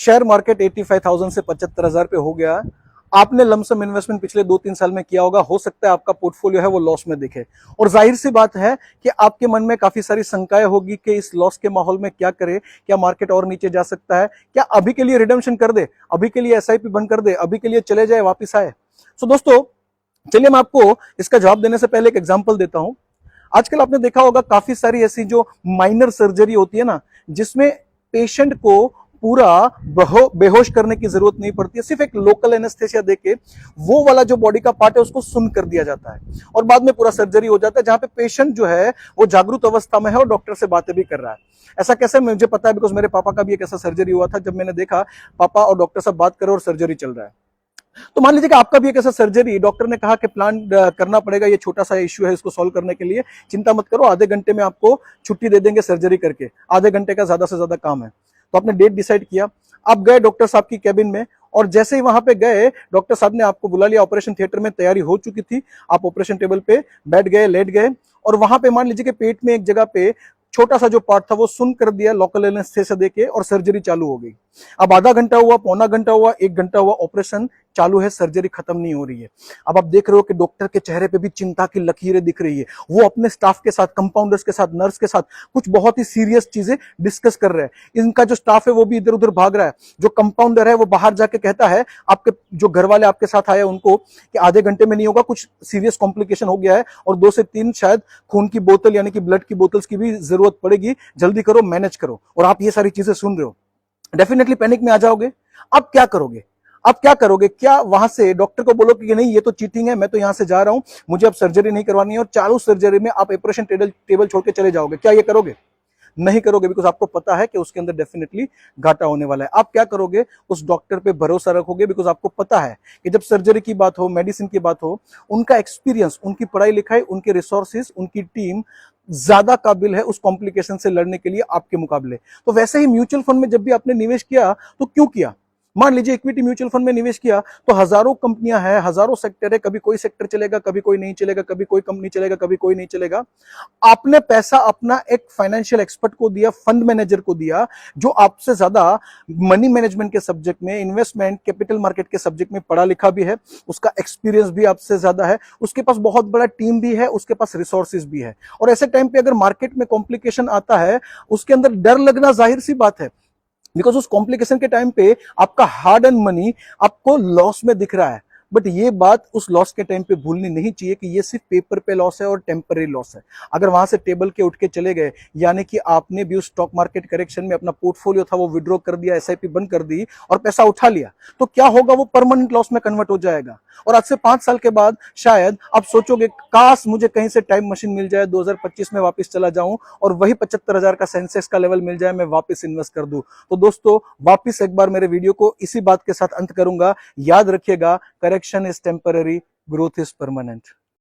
Share market 85,000 से 75,000 पे हो गया, आपने लमसम इन्वेस्टमेंट पिछले 2-3 साल में किया होगा, हो सकता है आपका पोर्टफोलियो है वो लॉस में दिखे, और जाहिर सी बात है कि आपके मन में काफी सारी शंकाएं होगी कि इस लॉस के माहौल में क्या करे, क्या मार्केट और नीचे जा सकता है, क्या अभी के लिए रिडेम्पशन कर दे, अभी के लिए एसआईपी बंद कर दे, अभी के लिए चले जाए वापिस आए। सो दोस्तों, चलिए मैं आपको इसका जवाब देने से पहले एक एग्जाम्पल देता हूं। आजकल आपने देखा होगा काफी सारी ऐसी जो माइनर सर्जरी होती है ना, जिसमें पेशेंट को पूरा बेहोश करने की जरूरत नहीं पड़ती है, सिर्फ एक लोकल एनेस्थेसिया देके वो वाला जो बॉडी का पार्ट है उसको सुन कर दिया जाता है और बाद में पूरा सर्जरी हो जाता है, जहां पे पेशेंट जो है वो जागरूक अवस्था में है और डॉक्टर से बातें भी कर रहा है। ऐसा कैसे मुझे पता है, बिकॉज मेरे पापा का भी एक ऐसा सर्जरी हुआ था, जब मैंने देखा पापा और डॉक्टर साहब बात कर रहे और सर्जरी चल रहा है। तो मान लीजिए कि आपका भी एक ऐसा सर्जरी, डॉक्टर ने कहा कि प्लान करना पड़ेगा, ये छोटा सा इश्यू है, इसको सॉल्व करने के लिए चिंता मत करो, आधे घंटे में आपको छुट्टी दे देंगे सर्जरी करके, आधे घंटे का ज्यादा से ज्यादा काम है। तो आपने डेट डिसाइड किया, आप गए डॉक्टर साहब की कैबिन में, और जैसे ही वहां पे गए डॉक्टर साहब ने आपको बुला लिया, ऑपरेशन थिएटर में तैयारी हो चुकी थी, आप ऑपरेशन टेबल पे बैठ गए, लेट गए, और वहां पे मान लीजिए कि पेट में एक जगह पे छोटा सा जो पार्ट था वो सुन कर दिया लोकल एनेस्थेसिया देके, और सर्जरी चालू हो गई। अब आधा घंटा हुआ, पौना घंटा हुआ, 1 घंटा हुआ, ऑपरेशन चालू है, सर्जरी खत्म नहीं हो रही है। अब आप देख रहे हो कि डॉक्टर के चेहरे पे भी चिंता की लकीरें दिख रही है, वो अपने स्टाफ के साथ, कंपाउंडर्स के साथ, नर्स के साथ कुछ बहुत ही सीरियस चीजें डिस्कस कर रहे हैं। इनका जो स्टाफ है वो भी इधर उधर भाग रहा है, जो कंपाउंडर है वो बाहर जाके कहता है आपके जो घर वाले आपके साथ आए उनको कि आधे घंटे में नहीं होगा, कुछ सीरियस कॉम्प्लिकेशन हो गया है और 2 से 3 शायद खून की बोतल यानी कि ब्लड की बोतल्स की भी जरूरत पड़ेगी, जल्दी करो, मैनेज करो। और आप ये सारी चीजें सुन रहे हो, डेफिनेटली पैनिक में आ जाओगे। अब क्या करोगे? अब क्या करोगे? क्या वहां से डॉक्टर को बोलो कि नहीं ये तो चीटिंग है, मैं तो यहां से जा रहा हूं, मुझे अब सर्जरी नहीं करवानी है, और चालू सर्जरी में आप ऑपरेशन टेबल छोड़ के चले जाओगे? क्या ये करोगे? नहीं करोगे, बिकॉज आपको पता है कि उसके अंदर डेफिनेटली घाटा होने वाला है। आप क्या करोगे? उस डॉक्टर पे भरोसा रखोगे, बिकॉज आपको पता है कि जब सर्जरी की बात हो, मेडिसिन की बात हो, उनका एक्सपीरियंस, उनकी पढ़ाई लिखाई, उनके रिसोर्सेज, उनकी टीम ज्यादा काबिल है उस कॉम्प्लिकेशन से लड़ने के लिए आपके मुकाबले। तो वैसे ही म्यूचुअल फंड में जब भी आपने निवेश किया तो क्यों किया? मान लीजिए इक्विटी म्यूचुअल फंड में निवेश किया तो हजारों कंपनियां हैं, हजारों सेक्टर है, कभी कोई सेक्टर चलेगा, कभी कोई नहीं चलेगा, कभी कोई कंपनी चलेगा, कभी कोई नहीं चलेगा। आपने पैसा अपना एक फाइनेंशियल एक्सपर्ट को दिया, फंड मैनेजर को दिया, जो आपसे ज्यादा मनी मैनेजमेंट के सब्जेक्ट में, इन्वेस्टमेंट, कैपिटल मार्केट के सब्जेक्ट में पढ़ा लिखा भी है, उसका एक्सपीरियंस भी आपसे ज्यादा है, उसके पास बहुत बड़ा टीम भी है, उसके पास रिसोर्सेज भी है। और ऐसे टाइम पे अगर मार्केट में कॉम्प्लिकेशन आता है, उसके अंदर डर लगना जाहिर सी बात है, बिकॉज उस कॉम्प्लिकेशन के टाइम पे आपका हार्ड एंड मनी आपको लॉस में दिख रहा है। बट ये बात उस लॉस के टाइम पे भूलनी नहीं चाहिए कि ये सिर्फ पेपर पे लॉस है और टेम्पररी लॉस है। अगर वहां से टेबल के उठ के चले गए, यानी कि आपने भी उस स्टॉक मार्केट करेक्शन में अपना पोर्टफोलियो था वो विड्रॉ कर दिया, एसआईपी बंद कर दी और पैसा उठा लिया, तो क्या होगा? वो परमानेंट लॉस में कन्वर्ट हो जाएगा। और आज से 5 साल के बाद शायद आप सोचोगे काश मुझे कहीं से टाइम मशीन मिल जाए, 2025 में वापस चला जाऊं और वही 75,000 का सेंसेक्स का लेवल मिल जाए, मैं वापस इन्वेस्ट कर दूं। तो दोस्तों, वापस एक बार मेरे वीडियो को इसी बात के साथ अंत करूंगा, याद रखिएगा, correction is temporary, growth is permanent.